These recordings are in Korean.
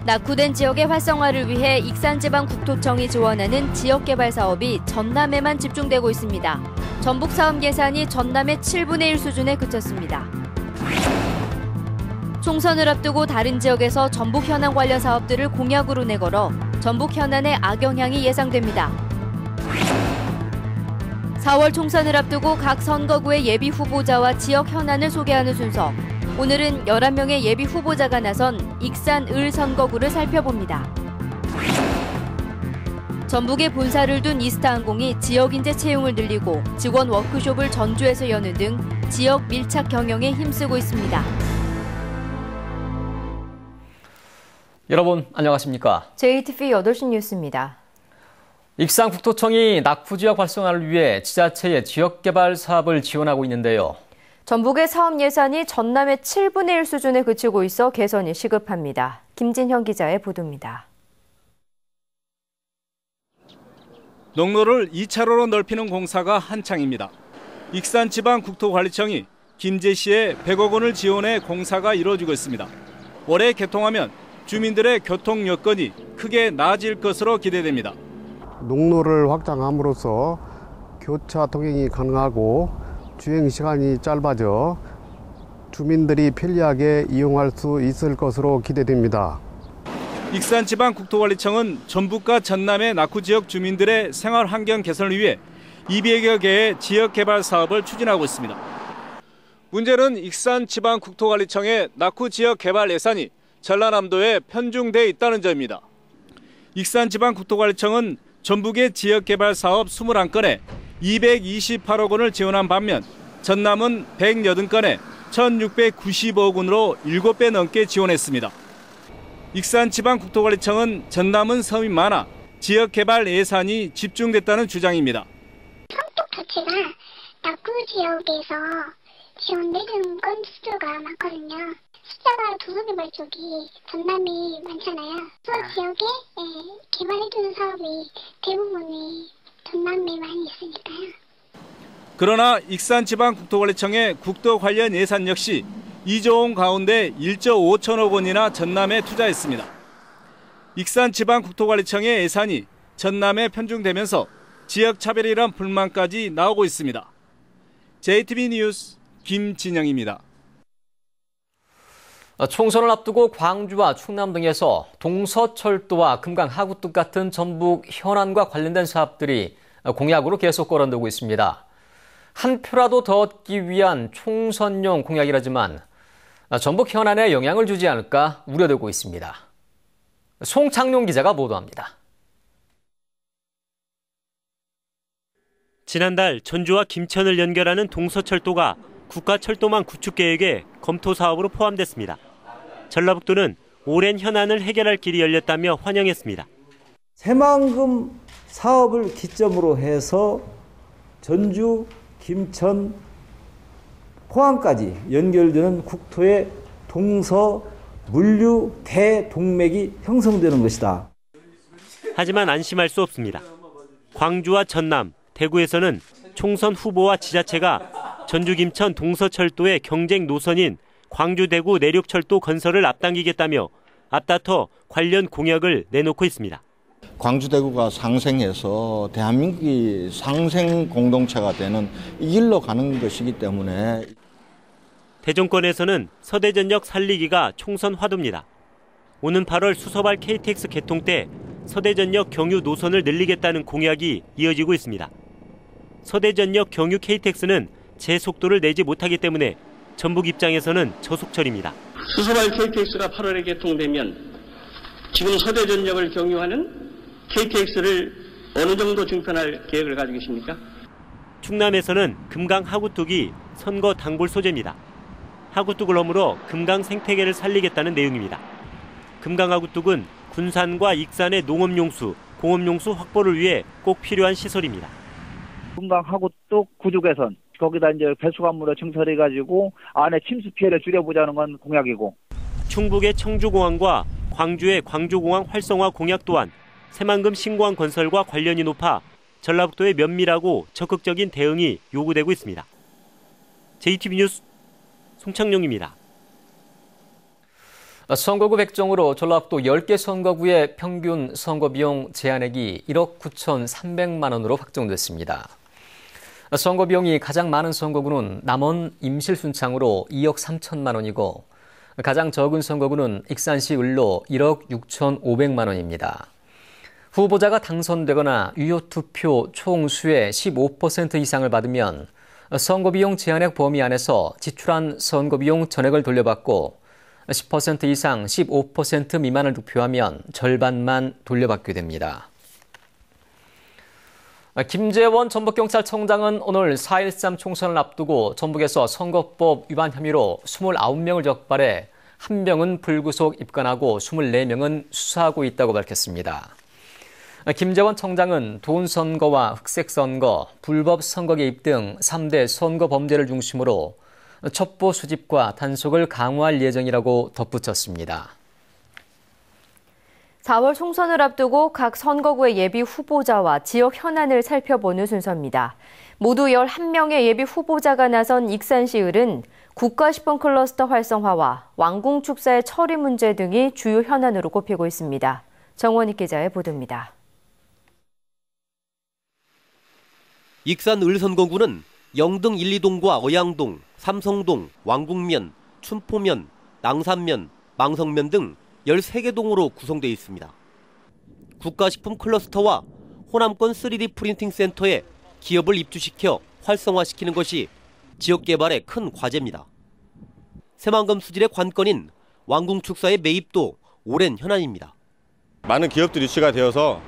낙후된 지역의 활성화를 위해 익산지방국토청이 지원하는 지역개발 사업이 전남에만 집중되고 있습니다. 전북 사업 예산이 전남의 7분의 1 수준에 그쳤습니다. 총선을 앞두고 다른 지역에서 전북 현안 관련 사업들을 공약으로 내걸어 전북 현안에 악영향이 예상됩니다. 4월 총선을 앞두고 각 선거구의 예비 후보자와 지역 현안을 소개하는 순서. 오늘은 11명의 예비 후보자가 나선 익산 을 선거구를 살펴봅니다. 전북에 본사를 둔 이스타항공이 지역 인재 채용을 늘리고 직원 워크숍을 전주에서 여는 등 지역 밀착 경영에 힘쓰고 있습니다. 여러분 안녕하십니까? JTV 8시 뉴스입니다. 익산국토청이 낙후 지역 활성화를 위해 지자체의 지역개발 사업을 지원하고 있는데요. 전북의 사업 예산이 전남의 7분의 1 수준에 그치고 있어 개선이 시급합니다. 김진형 기자의 보도입니다. 농로를 2차로로 넓히는 공사가 한창입니다. 익산지방국토관리청이 김제시에 100억 원을 지원해 공사가 이루어지고 있습니다. 올해 개통하면 주민들의 교통 여건이 크게 나아질 것으로 기대됩니다. 농로를 확장함으로써 교차 통행이 가능하고 주행 시간이 짧아져 주민들이 편리하게 이용할 수 있을 것으로 기대됩니다. 익산지방국토관리청은 전북과 전남의 낙후 지역 주민들의 생활 환경 개선을 위해 200여 개의 지역개발 사업을 추진하고 있습니다. 문제는 익산지방국토관리청의 낙후 지역 개발 예산이 전라남도에 편중돼 있다는 점입니다. 익산지방국토관리청은 전북의 지역개발 사업 21건에 228억 원을 지원한 반면 전남은 180건에 1,695억 원으로 7배 넘게 지원했습니다. 익산지방국토관리청은 전남은 섬이 많아 지역개발 예산이 집중됐다는 주장입니다. 성격 자체가 낙후 지역에서 지원되는 건수가 많거든요. 숫자가 2개 쪽이 전남이 많잖아요. 그 지역에 개발해주는 사업이 대부분이 전남에 많이 있으니까요. 그러나 익산지방국토관리청의 국도 관련 예산 역시 2조 원 가운데 1조 5천억 원이나 전남에 투자했습니다. 익산지방국토관리청의 예산이 전남에 편중되면서 지역차별이란 불만까지 나오고 있습니다. JTB 뉴스 김진영입니다. 총선을 앞두고 광주와 충남 등에서 동서철도와 금강하구뚝 같은 전북 현안과 관련된 사업들이 공약으로 계속 거론되고 있습니다. 한 표라도 더 얻기 위한 총선용 공약이라지만 전북 현안에 영향을 주지 않을까 우려되고 있습니다. 송창룡 기자가 보도합니다. 지난달 전주와 김천을 연결하는 동서철도가 국가철도망 구축 계획에 검토 사업으로 포함됐습니다. 전라북도는 오랜 현안을 해결할 길이 열렸다며 환영했습니다. 새만금 사업을 기점으로 해서 전주, 김천, 포항까지 연결되는 국토의 동서 물류 대동맥이 형성되는 것이다. 하지만 안심할 수 없습니다. 광주와 전남, 대구에서는 총선 후보와 지자체가 전주, 김천, 동서철도의 경쟁 노선인 광주, 대구 내륙철도 건설을 앞당기겠다며 앞다퉈 관련 공약을 내놓고 있습니다. 광주, 대구가 상생해서 대한민국이 상생 공동체가 되는 이 길로 가는 것이기 때문에 대정권에서는 서대전역 살리기가 총선 화두입니다. 오는 8월 수서발 KTX 개통 때 서대전역 경유 노선을 늘리겠다는 공약이 이어지고 있습니다. 서대전역 경유 KTX는 제 속도를 내지 못하기 때문에 전북 입장에서는 저속철입니다. 수서발 KTX가 8월에 개통되면 지금 서대전역을 경유하는 KTX를 어느 정도 증편할 계획을 가지고 계십니까? 충남에서는 금강 하구뚝이 선거 단골 소재입니다. 하구뚝을 허물어 금강 생태계를 살리겠다는 내용입니다. 금강 하구뚝은 군산과 익산의 농업용수, 공업용수 확보를 위해 꼭 필요한 시설입니다. 금강 하구뚝 구조 개선, 거기다 이제 배수관물을 증설해가지고 안에 침수 피해를 줄여보자는 건 공약이고. 충북의 청주공항과 광주의 광주공항 활성화 공약 또한 새만금 신공항 건설과 관련이 높아 전라북도의 면밀하고 적극적인 대응이 요구되고 있습니다. JTB 뉴스 송창룡입니다. 선거구 백정으로 전라북도 10개 선거구의 평균 선거비용 제한액이 1억 9,300만 원으로 확정됐습니다. 선거비용이 가장 많은 선거구는 남원 임실순창으로 2억 3천만 원이고 가장 적은 선거구는 익산시 을로 1억 6,500만 원입니다. 후보자가 당선되거나 유효투표 총수의 15% 이상을 받으면 선거비용 제한액 범위 안에서 지출한 선거비용 전액을 돌려받고 10% 이상 15% 미만을 득표하면 절반만 돌려받게 됩니다. 김재원 전북경찰청장은 오늘 4.13 총선을 앞두고 전북에서 선거법 위반 혐의로 29명을 적발해 1명은 불구속 입건하고 24명은 수사하고 있다고 밝혔습니다. 김재원 청장은 돈선거와 흑색선거, 불법 선거 개입 등 3대 선거 범죄를 중심으로 첩보 수집과 단속을 강화할 예정이라고 덧붙였습니다. 4월 총선을 앞두고 각 선거구의 예비 후보자와 지역 현안을 살펴보는 순서입니다. 모두 11명의 예비 후보자가 나선 익산시 을은 국가식품 클러스터 활성화와 왕궁 축사의 처리 문제 등이 주요 현안으로 꼽히고 있습니다. 정원익 기자의 보도입니다. 익산 을 선거구는 영등 1, 2동과 어양동, 삼성동, 왕궁면, 춘포면, 낭산면, 망성면 등 13개 동으로 구성되어 있습니다. 국가식품 클러스터와 호남권 3D 프린팅 센터에 기업을 입주시켜 활성화시키는 것이 지역개발의 큰 과제입니다. 새만금 수질의 관건인 왕궁 축사의 매입도 오랜 현안입니다. 많은 기업들이 유치가 되어서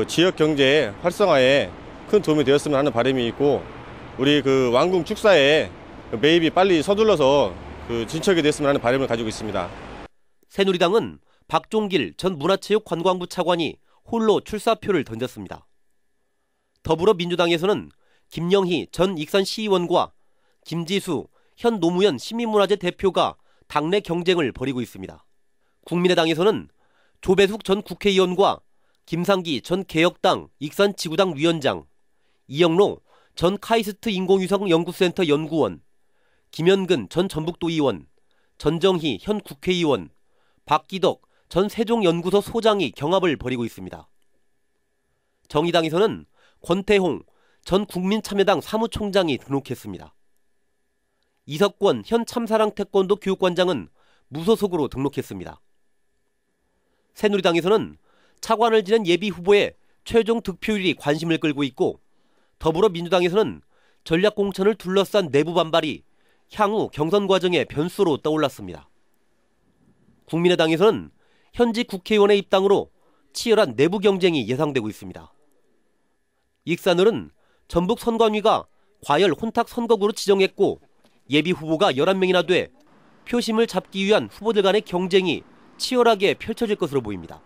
지역 경제의 활성화에 큰 도움이 되었으면 하는 바람이 있고 우리 왕궁 축사의 매입이 빨리 서둘러서 진척이 됐으면 하는 바람을 가지고 있습니다. 새누리당은 박종길 전 문화체육관광부 차관이 홀로 출사표를 던졌습니다. 더불어민주당에서는 김영희 전 익산시의원과 김지수 현 노무현 시민문화재 대표가 당내 경쟁을 벌이고 있습니다. 국민의당에서는 조배숙 전 국회의원과 김상기 전 개혁당 익산지구당 위원장, 이영로 전 카이스트 인공위성연구센터 연구원, 김현근 전 전북도의원, 전정희 현 국회의원, 박기덕 전 세종연구소 소장이 경합을 벌이고 있습니다. 정의당에서는 권태홍 전 국민참여당 사무총장이 등록했습니다. 이석권 현 참사랑 태권도 교육관장은 무소속으로 등록했습니다. 새누리당에서는 차관을 지낸 예비 후보의 최종 득표율이 관심을 끌고 있고 더불어민주당에서는 전략공천을 둘러싼 내부 반발이 향후 경선 과정의 변수로 떠올랐습니다. 국민의당에서는 현직 국회의원의 입당으로 치열한 내부 경쟁이 예상되고 있습니다. 익산을은 전북 선관위가 과열 혼탁 선거구로 지정했고 예비 후보가 11명이나 돼 표심을 잡기 위한 후보들 간의 경쟁이 치열하게 펼쳐질 것으로 보입니다.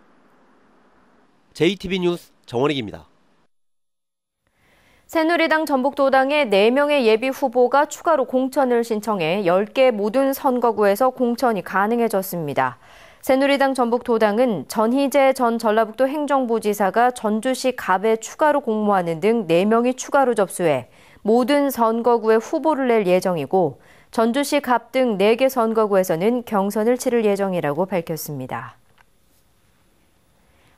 JTB 뉴스 정원익입니다. 새누리당 전북도당의 4명의 예비 후보가 추가로 공천을 신청해 10개 모든 선거구에서 공천이 가능해졌습니다. 새누리당 전북도당은 전희재 전 전라북도 행정부지사가 전주시 갑에 추가로 공모하는 등 4명이 추가로 접수해 모든 선거구에 후보를 낼 예정이고 전주시 갑 등 4개 선거구에서는 경선을 치를 예정이라고 밝혔습니다.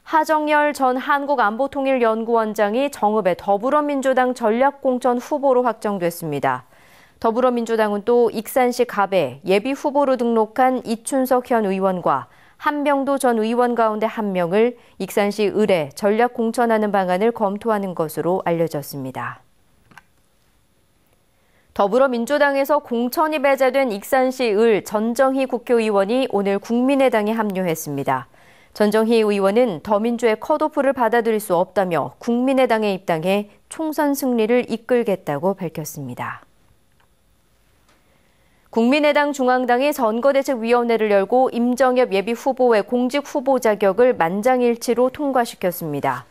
하정열 전 한국안보통일연구원장이 정읍의 더불어민주당 전략공천 후보로 확정됐습니다. 더불어민주당은 또 익산시 갑에 예비 후보로 등록한 이춘석 현 의원과 한병도 전 의원 가운데 1명을 익산시 을에 전략 공천하는 방안을 검토하는 것으로 알려졌습니다. 더불어민주당에서 공천이 배제된 익산시 을 전정희 국회의원이 오늘 국민의당에 합류했습니다. 전정희 의원은 더민주의 컷오프를 받아들일 수 없다며 국민의당에 입당해 총선 승리를 이끌겠다고 밝혔습니다. 국민의당 중앙당이 선거대책위원회를 열고 임정엽 예비후보의 공직 후보 자격을 만장일치로 통과시켰습니다.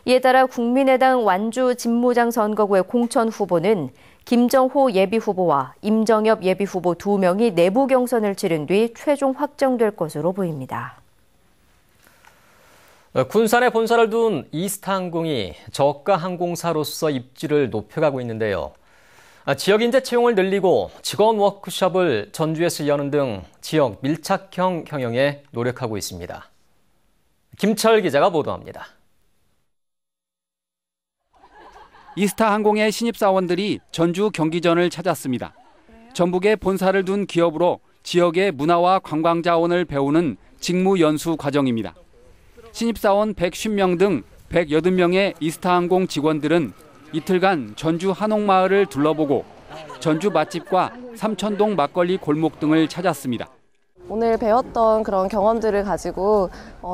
이에 따라 국민의당 완주 진무장 선거구의 공천 후보는 김정호 예비후보와 임정엽 예비후보 2명이 내부 경선을 치른 뒤 최종 확정될 것으로 보입니다. 군산에 본사를 둔 이스타항공이 저가 항공사로서 입지를 높여가고 있는데요. 지역 인재 채용을 늘리고 직원 워크숍을 전주에서 여는 등 지역 밀착형 경영에 노력하고 있습니다. 김철 기자가 보도합니다. 이스타항공의 신입사원들이 전주 경기전을 찾았습니다. 전북에 본사를 둔 기업으로 지역의 문화와 관광자원을 배우는 직무연수 과정입니다. 신입사원 150명 등 180명의 이스타항공 직원들은 이틀간 전주 한옥마을을 둘러보고 전주 맛집과 삼천동 막걸리 골목 등을 찾았습니다. 오늘 배웠던 그런 경험들을 가지고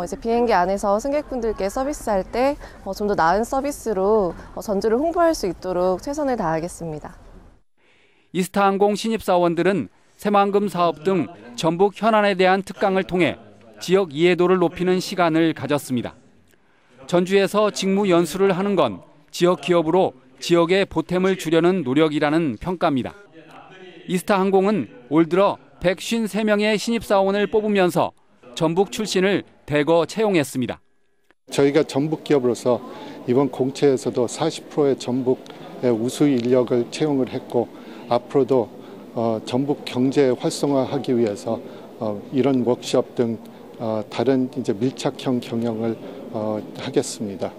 이제 비행기 안에서 승객분들께 서비스할 때 좀 더 나은 서비스로 전주를 홍보할 수 있도록 최선을 다하겠습니다. 이스타항공 신입사원들은 새만금 사업 등 전북 현안에 대한 특강을 통해 지역 이해도를 높이는 시간을 가졌습니다. 전주에서 직무 연수를 하는 건 지역 기업으로 지역의 보탬을 주려는 노력이라는 평가입니다. 이스타항공은 올 들어 153명의 신입사원을 뽑으면서 전북 출신을 대거 채용했습니다. 저희가 전북 기업으로서 이번 공채에서도 40%의 전북의 우수 인력을 채용을 했고 앞으로도 전북 경제 활성화하기 위해서 이런 워크숍 등 다른 이제 밀착형 경영을 하겠습니다.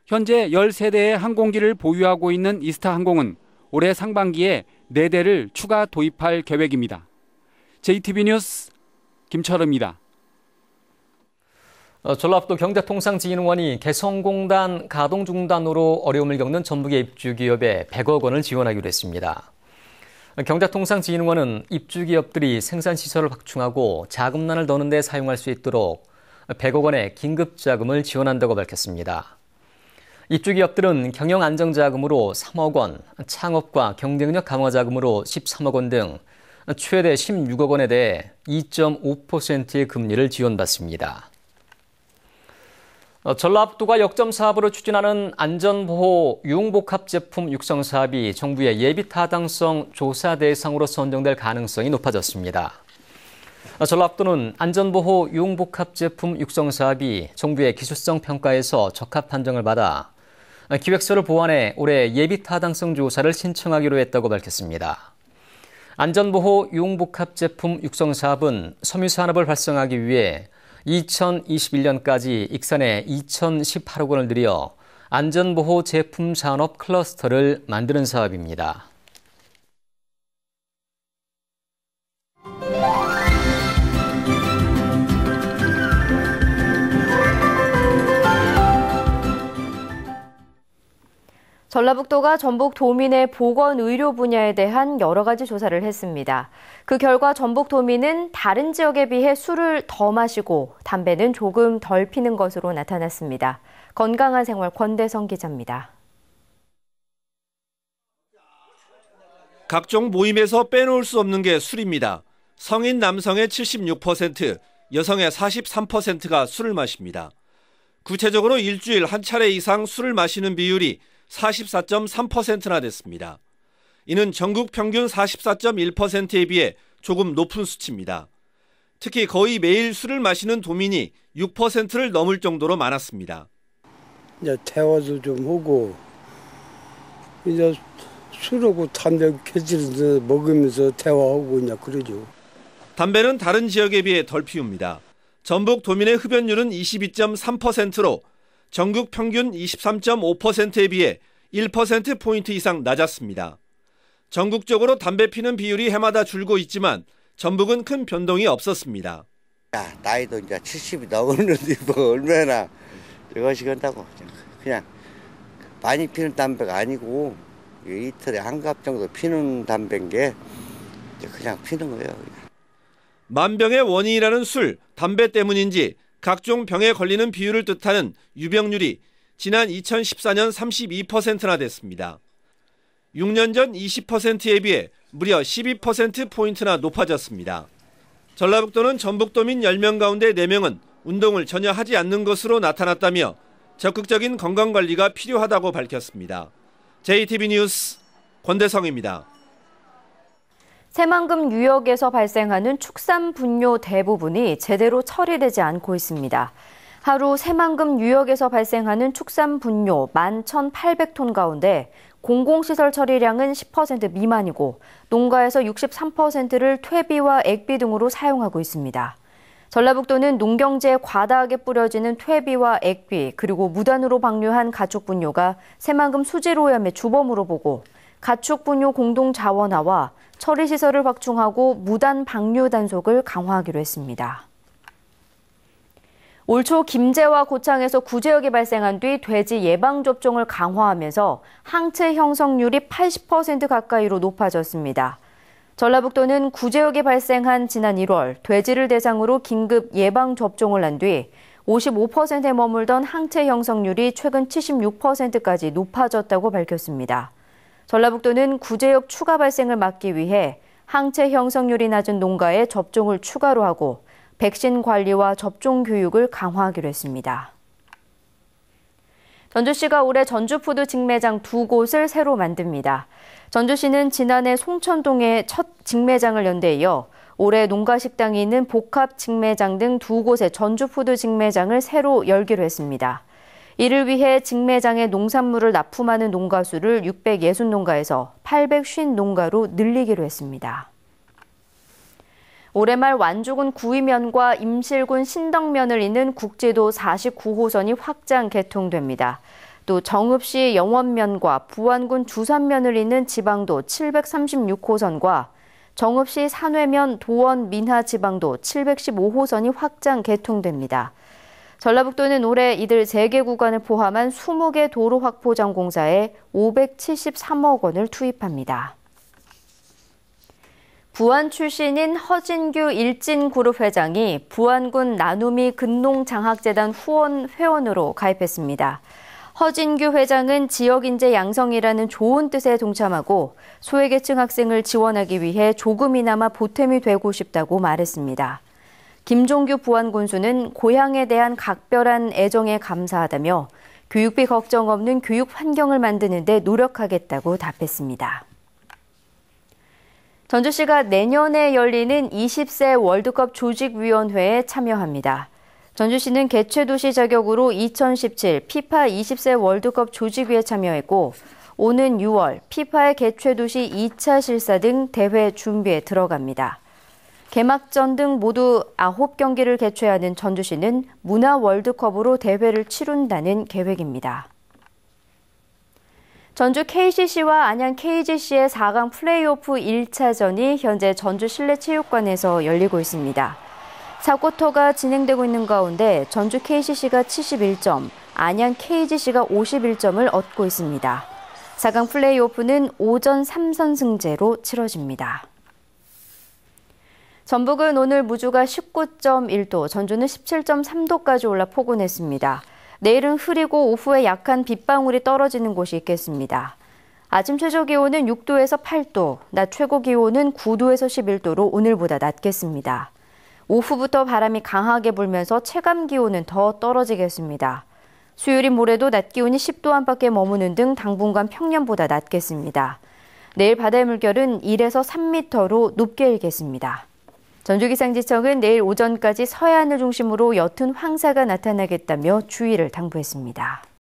현재 13대의 항공기를 보유하고 있는 이스타항공은 올해 상반기에 4대를 추가 도입할 계획입니다. JTB 뉴스 김철우입니다. 전라북도 경제통상진흥원이 개성공단 가동 중단으로 어려움을 겪는 전북의 입주기업에 100억 원을 지원하기로 했습니다. 경제통상진흥원은 입주기업들이 생산시설을 확충하고 자금난을 더는 데 사용할 수 있도록 100억 원의 긴급자금을 지원한다고 밝혔습니다. 입주기업들은 경영안정자금으로 3억 원, 창업과 경쟁력 강화자금으로 13억 원 등 최대 16억 원에 대해 2.5%의 금리를 지원받습니다. 전라북도가 역점 사업으로 추진하는 안전보호 유흥복합 제품 육성 사업이 정부의 예비 타당성 조사 대상으로 선정될 가능성이 높아졌습니다. 전라북도는 안전보호 유흥복합 제품 육성 사업이 정부의 기술성 평가에서 적합 판정을 받아 기획서를 보완해 올해 예비 타당성 조사를 신청하기로 했다고 밝혔습니다. 안전보호 유흥복합 제품 육성 사업은 섬유산업을 활성화하기 위해 2021년까지 익산에 2,018억 원을 들여 안전보호 제품 산업 클러스터를 만드는 사업입니다. 전라북도가 전북 도민의 보건의료 분야에 대한 여러 가지 조사를 했습니다. 그 결과 전북 도민은 다른 지역에 비해 술을 더 마시고 담배는 조금 덜 피는 것으로 나타났습니다. 건강한 생활 권대성 기자입니다. 각종 모임에서 빼놓을 수 없는 게 술입니다. 성인 남성의 76%, 여성의 43%가 술을 마십니다. 구체적으로 일주일 한 차례 이상 술을 마시는 비율이 44.3%나 됐습니다. 이는 전국 평균 44.1%에 비해 조금 높은 수치입니다. 특히 거의 매일 술을 마시는 도민이 6%를 넘을 정도로 많았습니다. 이제 대화도 좀 하고 이제 술하고 담배 캐지를 먹으면서 대화하고 그냥 그러죠. 담배는 다른 지역에 비해 덜 피웁니다. 전북 도민의 흡연율은 22.3%로 전국 평균 23.5%에 비해 1%포인트 이상 낮았습니다. 전국적으로 담배 피는 비율이 해마다 줄고 있지만 전북은 큰 변동이 없었습니다. 나이도 이제 70이 넘었는데 뭐 얼마나 이것이 간다고. 그냥 많이 피는 담배가 아니고 이틀에 한 갑 정도 피는 담배인 게 그냥 피는 거예요. 만병의 원인이라는 술, 담배 때문인지 각종 병에 걸리는 비율을 뜻하는 유병률이 지난 2014년 32%나 됐습니다. 6년 전 20%에 비해 무려 12%포인트나 높아졌습니다. 전라북도는 전북도민 10명 가운데 4명은 운동을 전혀 하지 않는 것으로 나타났다며 적극적인 건강관리가 필요하다고 밝혔습니다. JTB 뉴스 권대성입니다. 새만금 유역에서 발생하는 축산 분뇨 대부분이 제대로 처리되지 않고 있습니다. 하루 새만금 유역에서 발생하는 축산 분뇨 11,800톤 가운데 공공시설 처리량은 10% 미만이고 농가에서 63%를 퇴비와 액비 등으로 사용하고 있습니다. 전라북도는 농경지에 과다하게 뿌려지는 퇴비와 액비 그리고 무단으로 방류한 가축분뇨가 새만금 수질오염의 주범으로 보고 가축분뇨 공동자원화와 처리시설을 확충하고 무단 방류 단속을 강화하기로 했습니다. 올 초 김제와 고창에서 구제역이 발생한 뒤 돼지 예방접종을 강화하면서 항체 형성률이 80% 가까이로 높아졌습니다. 전라북도는 구제역이 발생한 지난 1월 돼지를 대상으로 긴급 예방접종을 한 뒤 55%에 머물던 항체 형성률이 최근 76%까지 높아졌다고 밝혔습니다. 전라북도는 구제역 추가 발생을 막기 위해 항체 형성률이 낮은 농가에 접종을 추가로 하고 백신 관리와 접종 교육을 강화하기로 했습니다. 전주시가 올해 전주푸드 직매장 2곳을 새로 만듭니다. 전주시는 지난해 송천동에 첫 직매장을 연 데 이어 올해 농가식당이 있는 복합 직매장 등 2곳의 전주푸드 직매장을 새로 열기로 했습니다. 이를 위해 직매장에 농산물을 납품하는 농가 수를 660농가에서 850농가로 늘리기로 했습니다. 올해 말 완주군 구이면과 임실군 신덕면을 잇는 국제도 49호선이 확장 개통됩니다. 또 정읍시 영원면과 부안군 두산면을 잇는 지방도 736호선과 정읍시 산회면 도원 민하 지방도 715호선이 확장 개통됩니다. 전라북도는 올해 이들 3개 구간을 포함한 20개 도로 확포장 공사에 573억 원을 투입합니다. 부안 출신인 허진규 일진그룹 회장이 부안군 나눔이 근농장학재단 회원으로 가입했습니다. 허진규 회장은 지역인재 양성이라는 좋은 뜻에 동참하고 소외계층 학생을 지원하기 위해 조금이나마 보탬이 되고 싶다고 말했습니다. 김종규 부안군수는 고향에 대한 각별한 애정에 감사하다며 교육비 걱정 없는 교육 환경을 만드는 데 노력하겠다고 답했습니다. 전주시가 내년에 열리는 20세 월드컵 조직위원회에 참여합니다. 전주시는 개최도시 자격으로 2017 피파 20세 월드컵 조직위에 참여했고 오는 6월 피파의 개최도시 2차 실사 등 대회 준비에 들어갑니다. 개막전 등 모두 9경기를 개최하는 전주시는 문화 월드컵으로 대회를 치룬다는 계획입니다. 전주 KCC와 안양 KGC의 4강 플레이오프 1차전이 현재 전주 실내체육관에서 열리고 있습니다. 4쿼터가 진행되고 있는 가운데 전주 KCC가 71점, 안양 KGC가 51점을 얻고 있습니다. 4강 플레이오프는 오전 3선승제로 치러집니다. 전북은 오늘 무주가 19.1도, 전주는 17.3도까지 올라 포근했습니다. 내일은 흐리고 오후에 약한 빗방울이 떨어지는 곳이 있겠습니다. 아침 최저 기온은 6도에서 8도, 낮 최고 기온은 9도에서 11도로 오늘보다 낮겠습니다. 오후부터 바람이 강하게 불면서 체감 기온은 더 떨어지겠습니다. 수요일인 모레도 낮 기온이 10도 안팎에 머무는 등 당분간 평년보다 낮겠습니다. 내일 바다의 물결은 1에서 3m로 높게 일겠습니다. 전주기상지청은 내일 오전까지 서해안을 중심으로 옅은 황사가 나타나겠다며 주의를 당부했습니다.